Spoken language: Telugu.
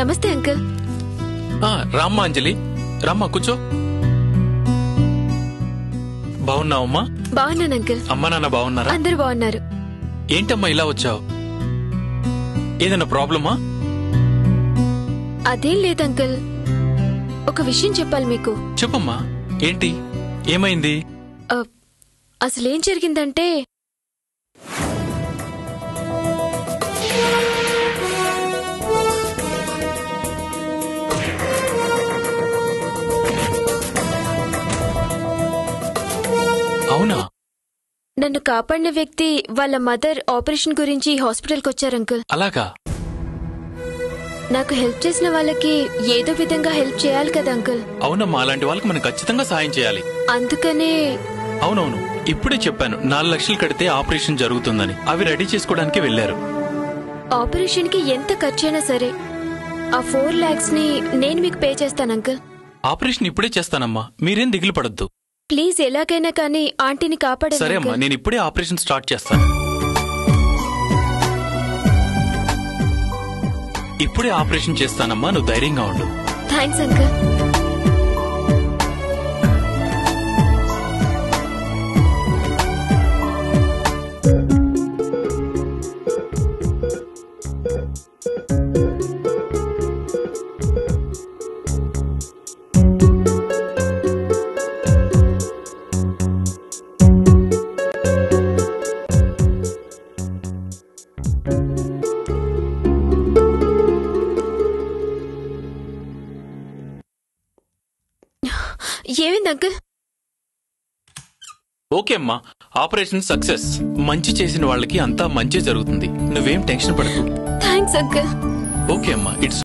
నమస్తే అంకుల్. రామ్మా అంజలి, రామ్మా కూర్చో. బాగున్నావమ్మా? బాగున్నాను అంకుల్. అమ్మా నాన్న బాగున్నారా? అందరూ బాగున్నారు. ఏంటమ్మా ఇలా వచ్చావు? ఏదైనా ప్రాబ్లమా? అదేం లేదు అంకుల్, ఒక విషయం చెప్పాలి మీకు. చెప్పమ్మా, ఏంటి, ఏమైంది? అసలేం జరిగిందంటే అవునా? నన్ను కాపాడిన వ్యక్తి వాళ్ళ మదర్ ఆపరేషన్ గురించి హాస్పిటల్కి వచ్చారు అంకుల్. అలాగా? నాకు హెల్ప్ చేసిన వాళ్ళకి ఏదో విధంగా హెల్ప్ చేయాలి కదా అంకుల్. అవునమ్మా, అలాంటి వాళ్ళకి మనం ఖచ్చితంగా సాయం చేయాలి. అందుకనే. అవునవును, ఇప్పుడే చెప్పాను 4 లక్షలు కడితే ఆపరేషన్ జరుగుతుందని. అవి రెడీ చేసుకోవడానికి వెళ్లారు. ఆపరేషన్ కి ఎంత ఖర్చైనా సరే ఆ 4 lakhs ని నేను మీకు పే చేస్తాను అంకుల్. ఆపరేషన్ ఇప్పుడే చేస్తానమ్మా, మీరేం దిగులు పడద్దు. ప్లీజ్ ఎలాగైనా కానీ ఆంటీని కాపాడండి. సరే అమ్మా, నేను ఇప్పుడే ఆపరేషన్ స్టార్ట్ చేస్తాను. ఇప్పుడే ఆపరేషన్ చేస్తానమ్మా, నువ్వు ధైర్యంగా ఉండు. Thanks uncle. ఏమైంది అంకుల్? ఓకే అమ్మా, ఆపరేషన్ సక్సెస్. మంచి చేసిన వాళ్ళకి అంతా మంచి జరుగుతుంది, నువ్వేం టెన్షన్ పడకు. Thanks uncle. ఓకే అమ్మా, ఇట్స్